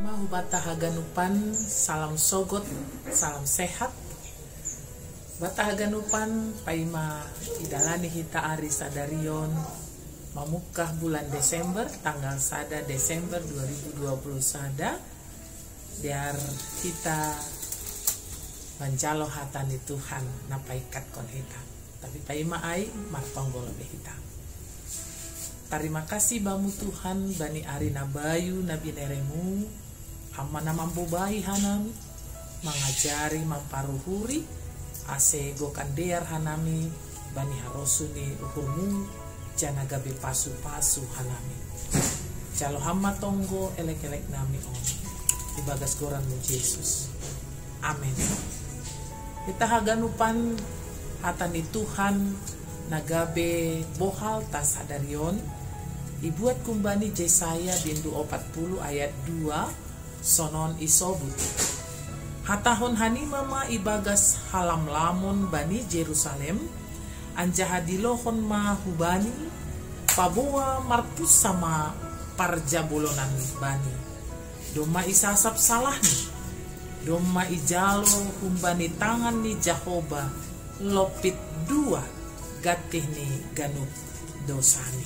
Mahubata haganupan, salam sogot, salam sehat. Bata haganupan, paima idalani hita ari sadarion mamukah bulan Desember, tanggal 1 Desember 2020 sada. Biar kita menjalo hatani Tuhan napaikat kon hita. Tapi paima ai martonggol be hita. Terima kasih bamu Tuhan bani ari nabayu nabi neremu amana mampu bayi hanami mengajari mamparuhuri ase gokandear hanami bani harosuni uhurmu janaga be pasu-pasu hanami calo hama tonggo elek-elek nami on di bagas goranmu Yesus. Amin. Kita haganupan hatani Tuhan nagabe bohal tas sadarion dibuat kumbani Yesaya bindu 40 ayat 2 sonon isobut hatahon hani mama ibagas halam lamun bani Jerusalem anjahadilohon ma hubani paboa marpus sama parjabolonan bani doma isasap salah nih doma ijalo kumbani tangan ni Jahoba lopit 2 gatih ni ganup dosani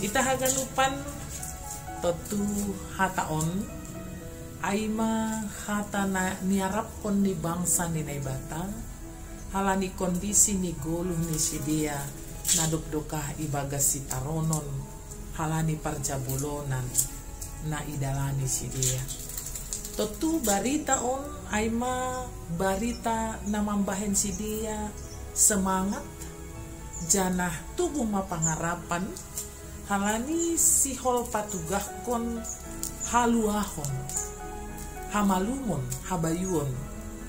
ita haganupan totu hataon aima hatana niarapon ni bangsa ni naibata halani kondisi ni goluh ni sidia nadok-dokah ibagas si taronon halani parjabolonan na idalani sidia totu barita on aima barita namambahen sidia semangat janah tubuh mapangarapan halani sihol patugah kon haluahon hamalumon habayuon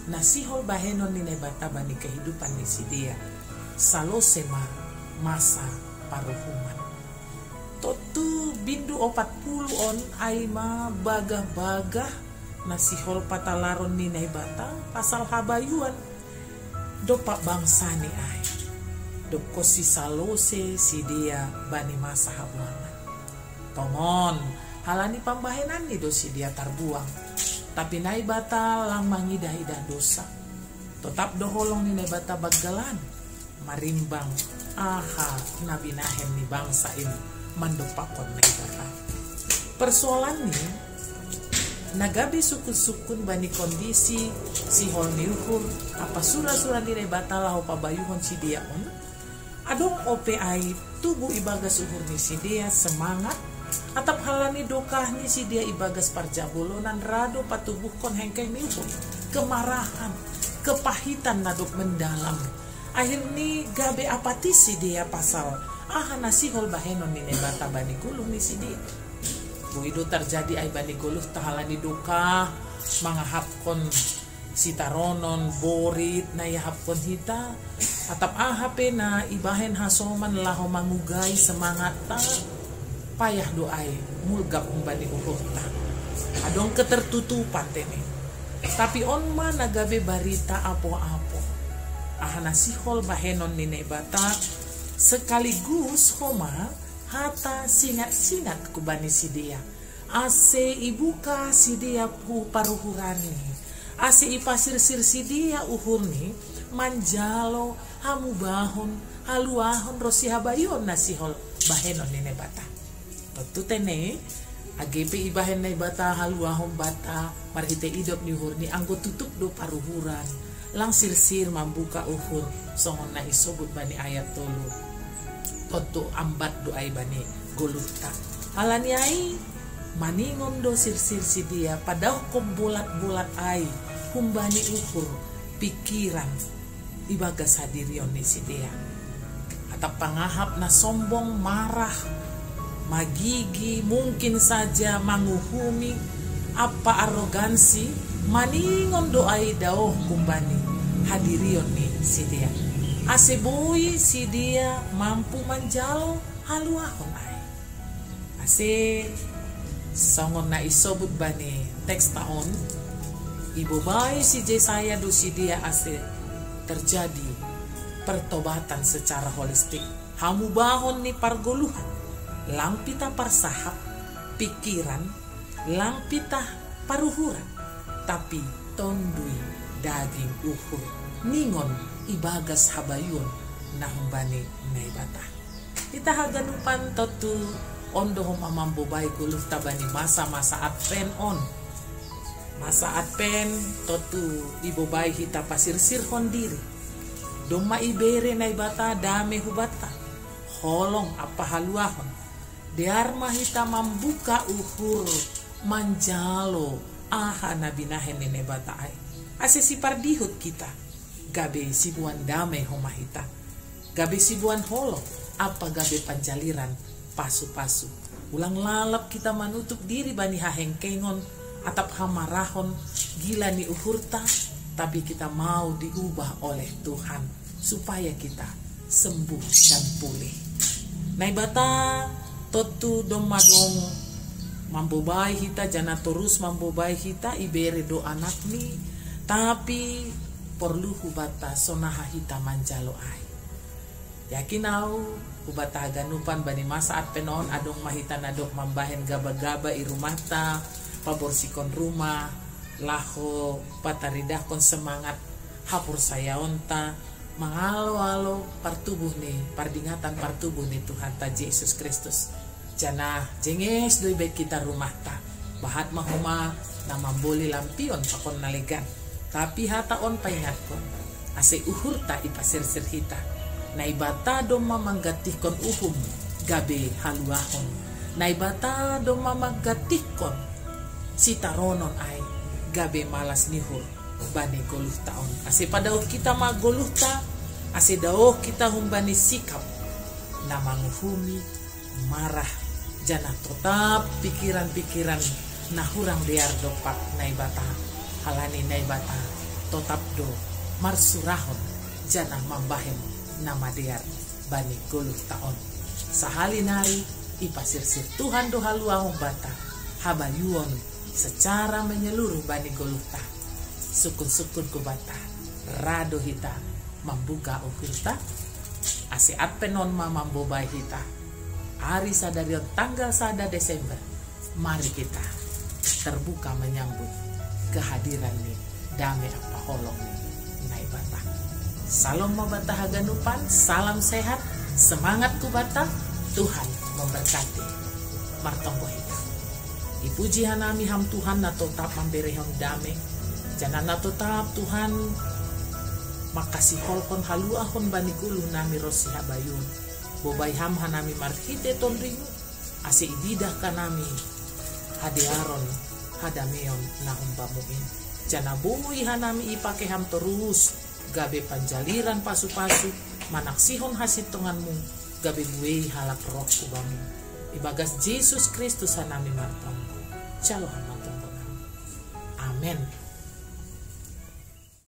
na sihol bahenon ni nebata bani kehidupan ni sidia salosema masa paruhuman totu bindu 40 on aima bagah-bagah na sihol patalaron ni nebata pasal habayuan dopak bangsa ni ay doko si salose si dia bani masa habuangan tomon halani pambahenan ni do si dia tarbuang tapi nai bata lang mangidah-idah dosa tetap doholong ni nai bata baggalan marimbang aha nabi nahem ni bangsa ini mandopakon nai bata persoalan ni nagabi sukun-sukun bani kondisi si hol niuhur apa surah-surah ni nai bata lahu pabayuhon si dia on adong OPI tubuh ibagas uhur ni si dia semangat atap halani dokah ni si dia ibagas parjabolonan rado patubuh kon hengkeh niuhur kemarahan kepahitan nadok mendalam akhir ni gabe apati si dia pasal nasihol bahenon ni nebata bani guluh ni si dia buido terjadi ay bani guluh tahalani dokah mangahapkon sitaronon borit na yahapkon hita atap ahape na ibahen hasoman laho mangugay semangat ta payah doay mulgap umbani uhur ta adong ketertutupan tene tapi on ma nagabe barita apo-apo nasihol bahenon ni nebata sekaligus homa hata singat-singat kubani si dia ase ibuka si dia pu paruhurani ase ipasir-sir si dia uhur ni manjalo hamubahon haluahon rosi habayon nasihol bahenon ni nebata tentu tene agepe ibahen ni bata haluahon bata marhite idop ni uhur ni anggo tutup do paruhuran lang sir-sir mambuka uhur songon na isobut bani ayat tolu tentu ambat doai bani goluhta halani ai maningon do sir-sir si dia padahal kom bulat-bulat ai humbani uhur pikiran ibagas hadirion ni si dia atap pangahap na sombong marah magigi mungkin saja manguhumi apa arogansi maningon doai daoh kumbani hadirion ni si dia aseboy si dia mampu manjalo haluahon ay ase songon na isobut bani teks taon ibubay si Yesaya do si dia ase terjadi pertobatan secara holistik hamubahon ni pargoluhan lampita parsahap pikiran lang pitah paruhura, tapi tondui daging uhur ningon ibagas habayun nahumbani naibata. Ita haganupan totu ondo mamambo bay guluh tabani masa-masa adven on. Masa adven totu ibobay hita pasirsir hondiri. Doma ibere naibata dame hubata. Holong apa haluahon. Diarma hita membuka uhur manjalo aha nabinahen nene batai. Ase si pardihut kita. Gabe sibuan dame homahita. Gabe sibuan holong. Apa gabe panjaliran pasu-pasu. Ulang lalap kita menutup diri bani hahengkengon. Atap hamarahon gila ni uhurta. Tapi kita mau diubah oleh Tuhan. Supaya kita sembuh dan pulih. Naibata totu domadong mambobai hita jana terus mambobai hita ibere do anak ni tapi perlu hubata sonaha hita manjalo ai yakin au hubata ganupan bani masa at penon adong mahita nadok mambahen gaba-gaba i rumahta paborsikon rumah laho pataridahkon semangat hapur sayaonta mangalo-alo partubuh nih, pardingatan partubuh nih Tuhan ta Yesus Kristus. Jana jenges doi baik kita rumah ta. Bahat mahuma nama boli lampion pakon nalegan. Tapi hata on paingat kon. Ase uhur ta ipasirsir hita. Naibata doma manggatihkon uhum gabe haluahon. Naibata doma manggatihkon sitaronon ai gabe malas nihur. Bani goluh taon ase padao kita magoluh ta ase dao kita humbani sikap na manguhumi marah jana tetap pikiran-pikiran na hurang dear dopak naibata halani naibata tetap do marsurahon jana mambahen nama dear bani goluh taon sahalinari ipasirsir Tuhan do haluahong bata habayuon secara menyeluruh bani goluh ta sukun-sukun kubata rado hita membuka uhurta ase adpenon mamambobai hita hari sadarion tanggal sada Desember mari kita terbuka menyambut kehadiran nih dame apa holong nih naibata salam mabata haganupan salam sehat semangat kubata Tuhan memberkati martonggo hita ipuji hanami ham Tuhan na tetap memberehong dame jangan tetap Tuhan makasih holkon haluahon bani guluh nami rosi habayun bobai ham hanami marhite tonringu ase ibidah kanami hadiaron hadameon nahum bamuin jana bui hanami ipake ham terus gabe panjaliran pasu-pasu manaksihon hasit tonganmu gabe buei halak roh kubamu ibagas Yesus Kristus hanami martong calo hanatong amen.